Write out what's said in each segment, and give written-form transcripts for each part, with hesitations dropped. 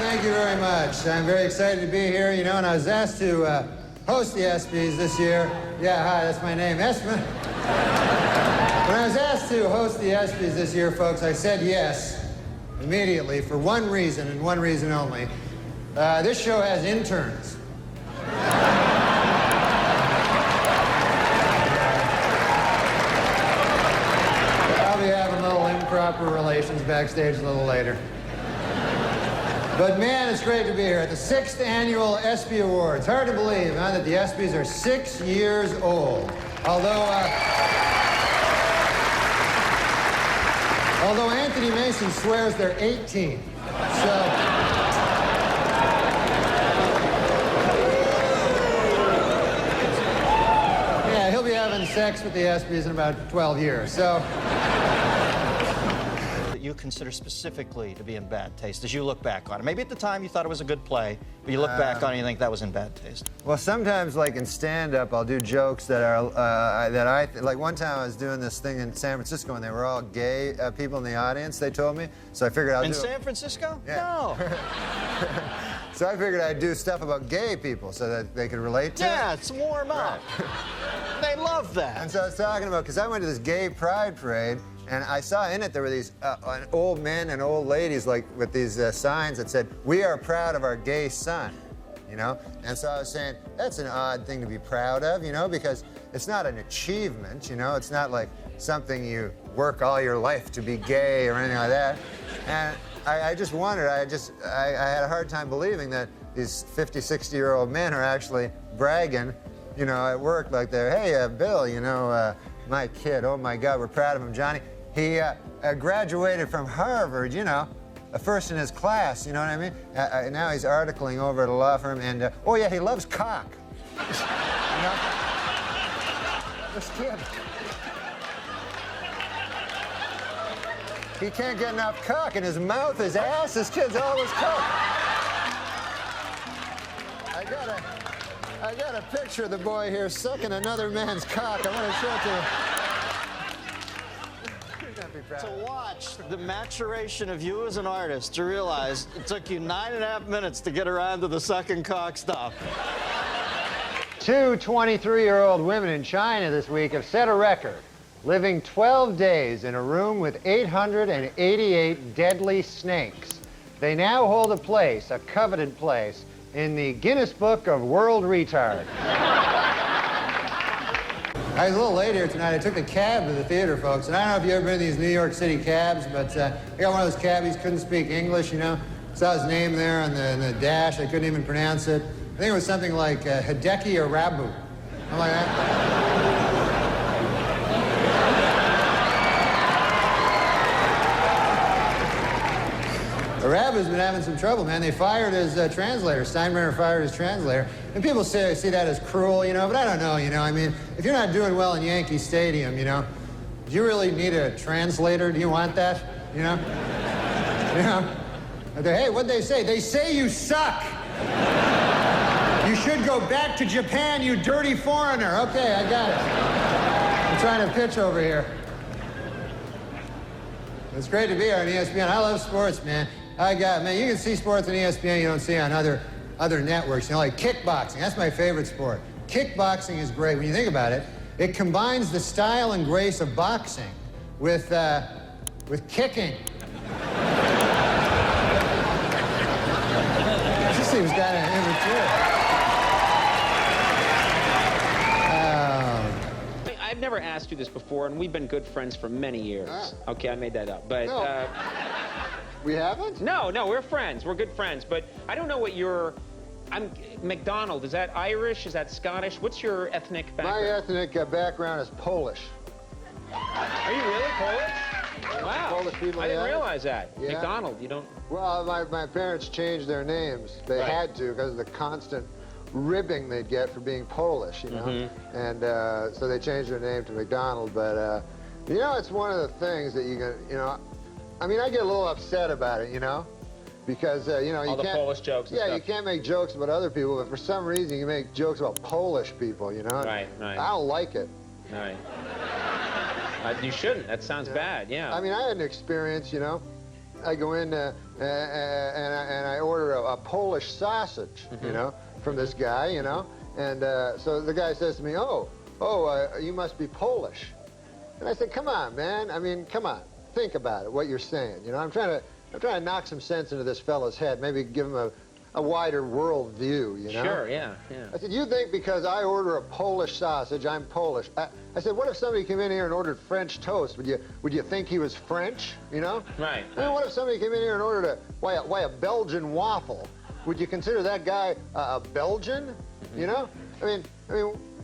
thank you very much. I'm very excited to be here, you know, and I was asked to host the ESPYs this year. Yeah, hi, that's my name, Espen. When I was asked to host the ESPYs this year, folks, I said yes immediately for one reason and one reason only. This show has interns. I'll be having little improper relations backstage a little later. But man, it's great to be here at the 6th annual ESPY Awards. Hard to believe, huh, that the ESPYs are 6 years old. Although Anthony Mason swears they're 18. So, yeah, he'll be having sex with the ESPYs in about 12 years. So. You consider specifically to be in bad taste as you look back on it? Maybe at the time you thought it was a good play, but you look back on it and you think that was in bad taste. Well, sometimes, like in stand-up, I'll do jokes that are, like one time I was doing this thing in San Francisco and they were all gay people in the audience, they told me. So I figured I'll do In San Francisco? Yeah. No. So I figured I'd do stuff about gay people so that they could relate to it. Yeah, it's warm up. They love that. And so I was talking about, because I went to this gay pride parade, and I saw in it there were these old men and old ladies, like with these signs that said, "We are proud of our gay son," you know? And so I was saying, that's an odd thing to be proud of, you know, because it's not an achievement, you know? It's not like something you work all your life to be gay or anything like that. And I just wondered, I had a hard time believing that these 50, 60-year-old men are actually bragging, you know, at work like they're, "Hey, Bill, you know, my kid, oh my God, we're proud of him, Johnny. He graduated from Harvard, you know, a first in his class, you know what I mean? Now he's articling over at a law firm, and, oh yeah, he loves cock." You know? This kid. He can't get enough cock in his mouth, his ass, this kid's always cock. I got a picture of the boy here sucking another man's cock. I want to show it to you. To watch the maturation of you as an artist, to realize it took you 9.5 minutes to get around to the sucking cock stuff. Two 23-year-old women in China this week have set a record, living 12 days in a room with 888 deadly snakes. They now hold a place, a coveted place, in the Guinness Book of World Retard. I was a little late here tonight. I took the cab to the theater, folks. And I don't know if you've ever been in these New York City cabs, but I got one of those cabbies, couldn't speak English, you know. Saw his name there on the dash. I couldn't even pronounce it. I think it was something like Hideki Arabu. I'm like that. Arabu's been having some trouble, man. They fired his translator. Steinbrenner fired his translator. And people see that as cruel, you know, but I don't know, you know. I mean, if you're not doing well in Yankee Stadium, you know, do you really need a translator? Do you want that, you know? You know? Hey, what'd they say? They say you suck. You should go back to Japan, you dirty foreigner. Okay, I got it. I'm trying to pitch over here. It's great to be here on ESPN. I love sports, man. Man, you can see sports on ESPN you don't see on other networks. You know, like kickboxing. That's my favorite sport. Kickboxing is great. When you think about it, it combines the style and grace of boxing with kicking. It just seems kind of immature. I've never asked you this before, and we've been good friends for many years. Ah. Okay, I made that up, but... No. We haven't? No, we're friends. We're good friends, but I don't know what your... Macdonald, is that Irish? Is that Scottish? What's your ethnic background? My ethnic background is Polish. Are you really Polish? Wow. Polish people, I didn't yeah. realize that. Yeah. Macdonald, you don't... Well, my parents changed their names. They had to because of the constant ribbing they'd get for being Polish, you know? Mm-hmm. And so they changed their name to McDonald. But, you know, it's one of the things that you can, you know, I mean, I get a little upset about it, you know? Because, you know, you All the can't... Polish jokes and yeah, stuff. you can't make jokes about other people, but for some reason you make jokes about Polish people, you know? Right. I don't like it. Right. You shouldn't. That sounds bad, yeah. I mean, I had an experience, you know, I go in and I order a Polish sausage, you know, from this guy, you know, and so the guy says to me, you must be Polish. And I said, come on, man. I mean, come on. Think about it, what you're saying. You know, I'm trying to knock some sense into this fella's head, maybe give him a wider world view, you know? Sure, yeah. I said, you think because I order a Polish sausage, I'm Polish. I said, what if somebody came in here and ordered French toast? Would you think he was French, you know? Right. I mean, what if somebody came in here and ordered a Belgian waffle? Would you consider that guy a Belgian, you know? I mean,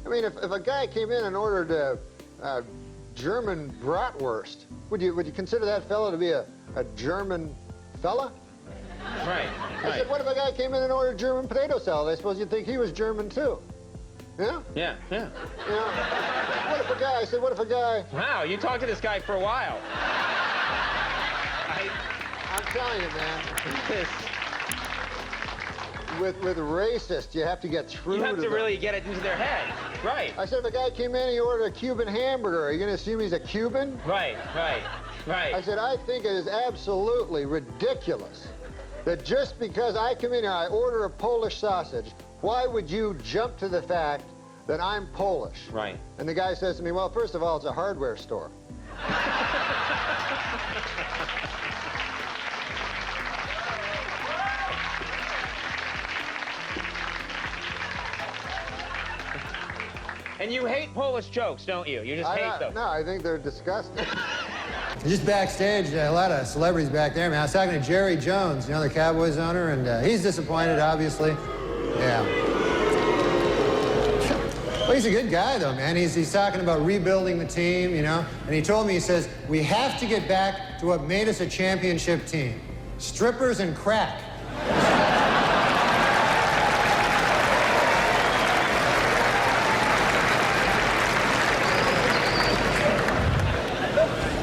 if a guy came in and ordered a German bratwurst, would you consider that fella to be a German fella? Right. I said, what if a guy came in and ordered German potato salad? I suppose you'd think he was German too. Yeah? Yeah. You know, what if a guy... Wow, you talked to this guy for a while. I'm telling you, man. With racists, you have to get through to them. You have to really get it into their head. Right. I said, if a guy came in and he ordered a Cuban hamburger, are you going to assume he's a Cuban? Right. I said, I think it is absolutely ridiculous that just because I come in here, I order a Polish sausage, why would you jump to the fact that I'm Polish? Right. And the guy says to me, well, first of all, it's a hardware store. And you hate Polish jokes, don't you? You just hate them. No, I think they're disgusting. Just backstage, a lot of celebrities back there, man. I was talking to Jerry Jones, you know, the Cowboys owner, and he's disappointed, obviously. Yeah. Well, he's a good guy, though, man. He's talking about rebuilding the team, you know, and he told me, he says, we have to get back to what made us a championship team. Strippers and crack.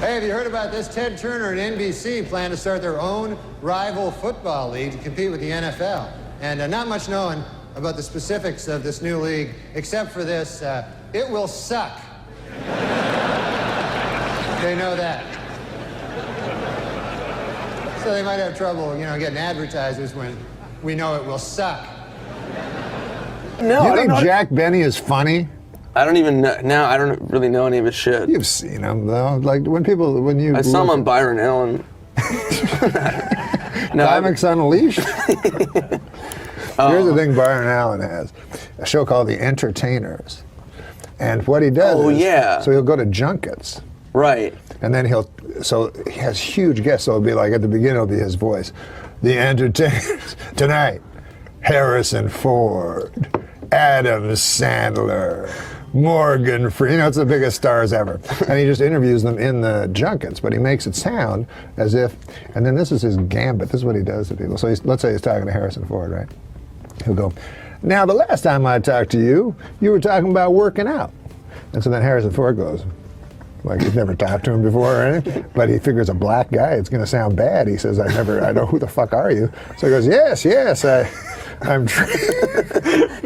Hey, have you heard about this? Ted Turner and NBC plan to start their own rival football league to compete with the NFL. And not much known about the specifics of this new league, except for this, it will suck. They know that. So they might have trouble, you know, getting advertisers when we know it will suck. No, You think Jack Benny is funny? I don't even know. Now I don't really know any of his shit. You've seen him though. Like when you. I saw him on Byron Allen. No, Comics Unleashed. Here's the thing Byron Allen has. A show called The Entertainers. And what he does so he'll go to junkets. Right. And then he has huge guests. So it'll be like at the beginning it'll be his voice. The Entertainers. Tonight, Harrison Ford, Adam Sandler, Morgan Freeman, you know, it's the biggest stars ever. And he just interviews them in the junkets, but he makes it sound as if, and then this is his gambit, this is what he does to people. So let's say he's talking to Harrison Ford, right? He'll go, now the last time I talked to you, you were talking about working out. And so then Harrison Ford goes, like he's never talked to him before or anything, but he figures a black guy, it's gonna sound bad. He says, I know, who the fuck are you? So he goes, yes, I'm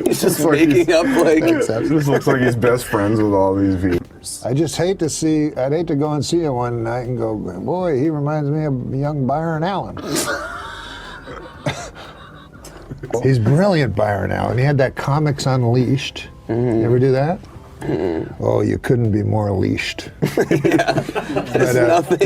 He's just making up like. This looks like he's best friends with all these viewers. I'd hate to go and see him one night and go, boy, he reminds me of young Byron Allen. He's brilliant, Byron Allen. He had that Comics Unleashed. You ever do that? Oh, you couldn't be more leashed. There's nothing.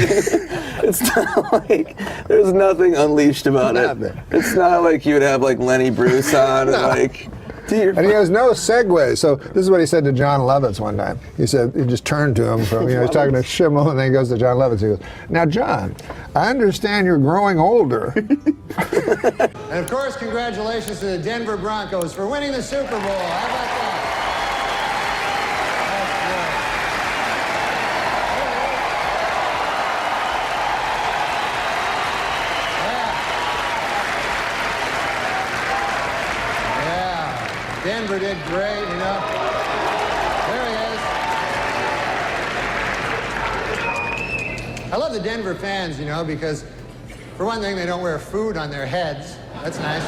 It's not like there's nothing unleashed about it. It's not like you would have like Lenny Bruce on and like. And he has no segue. So this is what he said to John Lovitz one time. He said, he just turned to him from, he's talking to Schimmel, and then he goes to John Lovitz. He goes, now, John, I understand you're growing older. And of course, congratulations to the Denver Broncos for winning the Super Bowl. How about that? Denver did great, you know. There he is. I love the Denver fans, you know, because for one thing, they don't wear food on their heads. That's nice.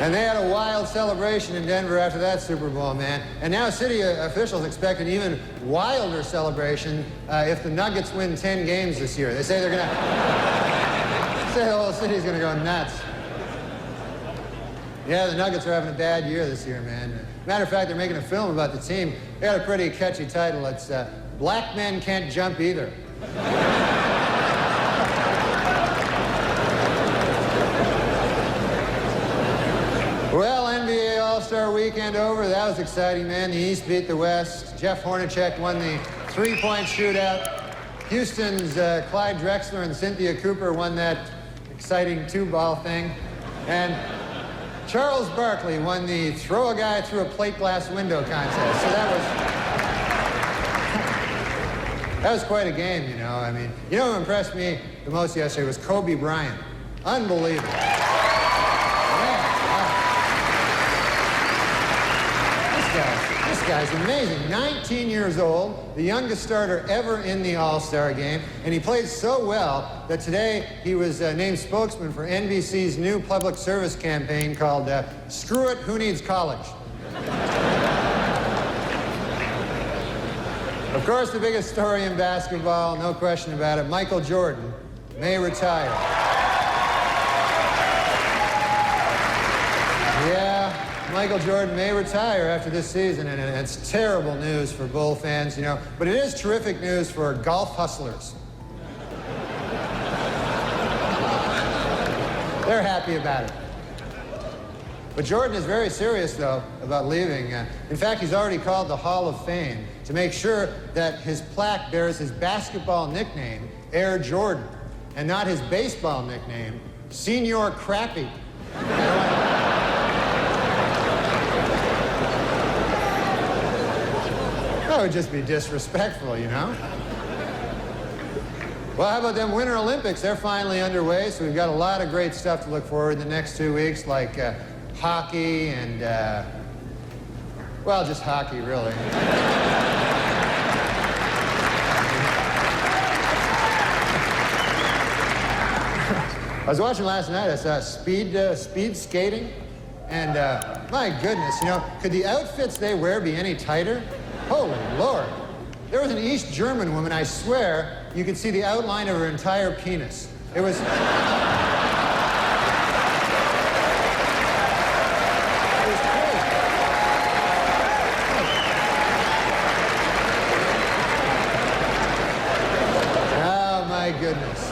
And they had a wild celebration in Denver after that Super Bowl, man. And now city officials expect an even wilder celebration if the Nuggets win 10 games this year. They say they're gonna say the whole city's gonna go nuts. Yeah, the Nuggets are having a bad year this year, man. Matter of fact, they're making a film about the team. They got a pretty catchy title. It's Black Men Can't Jump Either. Well, NBA All-Star Weekend over. That was exciting, man. The East beat the West. Jeff Hornacek won the three-point shootout. Houston's Clyde Drexler and Cynthia Cooper won that exciting two-ball thing. And Charles Barkley won the throw a guy through a plate glass window contest. So that was quite a game, you know. I mean, you know who impressed me the most yesterday was Kobe Bryant. Unbelievable. This guy's amazing. 19 years old, the youngest starter ever in the All-Star game, and he played so well that today he was named spokesman for NBC's new public service campaign called Screw It, Who Needs College? Of course, the biggest story in basketball, no question about it, Michael Jordan may retire. Yeah, Michael Jordan may retire after this season, and it's terrible news for Bull fans, you know, but it is terrific news for golf hustlers. They're happy about it. But Jordan is very serious, though, about leaving. In fact, he's already called the Hall of Fame to make sure that his plaque bears his basketball nickname, Air Jordan, and not his baseball nickname, Senior Crappy. That would just be disrespectful, you know? Well, how about them Winter Olympics? They're finally underway, so we've got a lot of great stuff to look forward to the next 2 weeks, like hockey and, well, just hockey, really. I was watching last night, I saw speed skating, and my goodness, you know, could the outfits they wear be any tighter? Holy Lord. There was an East German woman, I swear, you could see the outline of her entire penis. It was... Goodness.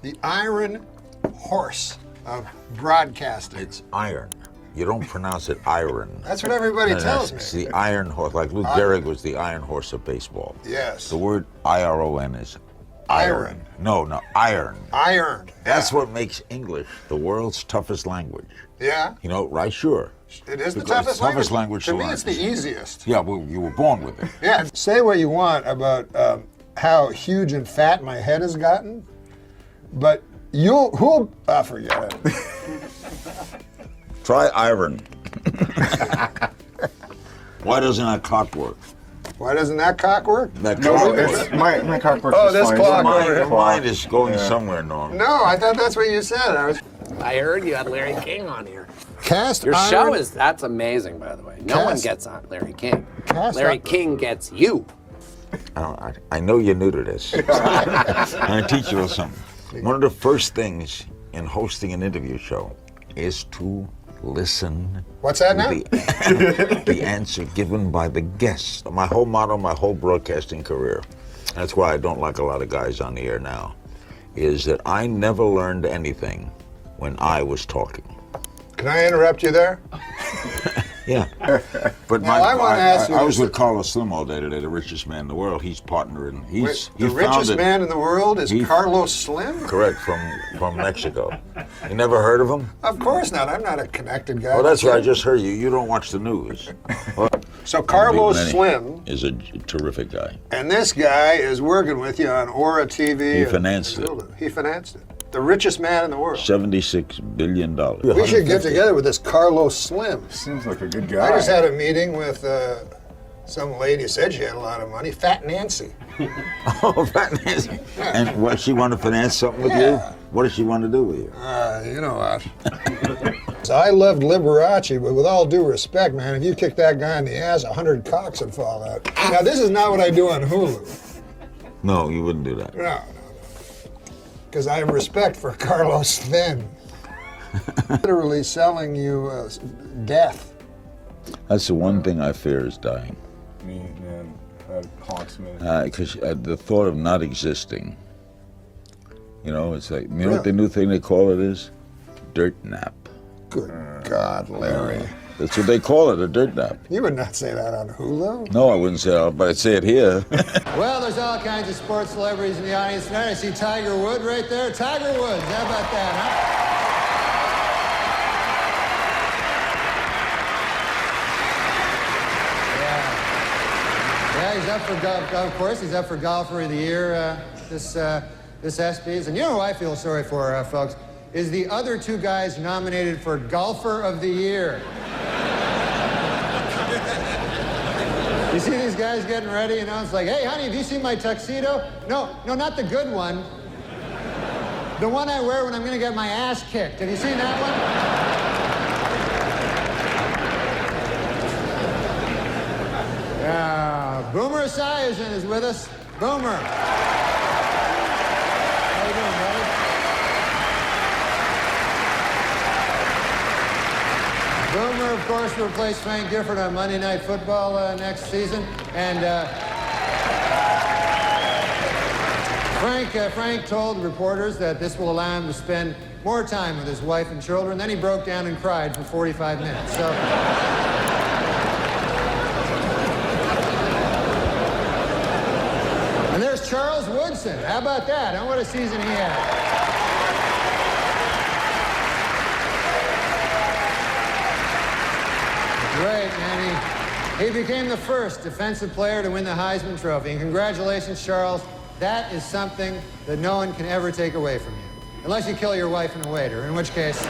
The iron horse of broadcasting. It's iron. You don't pronounce it iron. That's what everybody tells me. It's the iron horse. Like Lou Gehrig was the iron horse of baseball. Yes. The word I-R-O-N is iron. No, iron. Iron. That's what makes English the world's toughest language. Yeah. You know, right? Sure. It is the Because toughest language. To to me, learn. it's the easiest. Yeah, well, you were born with it. Yeah. Say what you want about how huge and fat my head has gotten, but who'll forget it. Try iron. Why doesn't that clock work? Why doesn't that cock work? That No, clock it's works. my cock works. Oh, is this fine. clock Your over here. Your mind is going somewhere, Norm. No, I thought that's what you said. I heard you had Larry King on here. Cast Your iron. show is, that's amazing, by the way. No one Cast- gets on Larry King. Cast Larry iron. King gets you. I know you're new to this. I'm going to teach you something. One of the first things in hosting an interview show is to listen. What's that now? The answer given by the guest. My whole motto, my whole broadcasting career, that's why I don't like a lot of guys on the air now, is that I never learned anything when I was talking. Can I interrupt you there? Yeah. But Now, I wanna ask you I was this- with Carlos Slim all day today, the richest man in the world. He's partnering. The He richest founded- man in the world is he- Carlos Slim? Correct, from Mexico. You never heard of him? Of course not. I'm not a connected guy. Oh, that's right. I just heard you. You don't watch the news. Well, So Carlos Big Manny Slim, is a terrific guy. and this guy is working with you on Aura TV. He financed it. He financed it. The richest man in the world. $76 billion. We should get together with this Carlos Slim. Seems like a good guy. I just had a meeting with some lady, said she had a lot of money, Fat Nancy. Oh, finance. And what, she want to finance something with Yeah. you? What does she want to do with you? you know what? So I loved Liberace, but with all due respect, man, if you kicked that guy in the ass, 100 cocks would fall out. Now, this is not what I do on Hulu. No, you wouldn't do that. No. Because I have respect for Carlos Thin. Literally selling you death. That's the one thing I fear is dying. Me, man, that haunts me. Because the thought of not existing, you know, it's like, you know what the new thing they call it is? Dirt nap. Good God, Larry. That's what they call it, a dirt nap. You would not say that on Hulu. No, I wouldn't say that, but I'd say it here. Well, there's all kinds of sports celebrities in the audience tonight. I see Tiger Woods right there. Tiger Woods, how about that, huh? Yeah, he's up for golf. Of course, he's up for Golfer of the Year this ESPYs. And you know who I feel sorry for, folks, is the other two guys nominated for Golfer of the Year. You see these guys getting ready, you know? It's like, hey, honey, have you seen my tuxedo? No, not the good one. The one I wear when I'm going to get my ass kicked. Have you seen that one? Yeah, Boomer Esiason is with us. Boomer. How you doing, buddy? Boomer, of course, will replace Frank Gifford on Monday Night Football next season. And Frank told reporters that this will allow him to spend more time with his wife and children. Then he broke down and cried for 45 minutes. So. And there's Charles Woodson. How about that? What a season he had. Great, man. He became the first defensive player to win the Heisman Trophy. And congratulations, Charles. That is something that no one can ever take away from you. Unless you kill your wife and a waiter, in which case...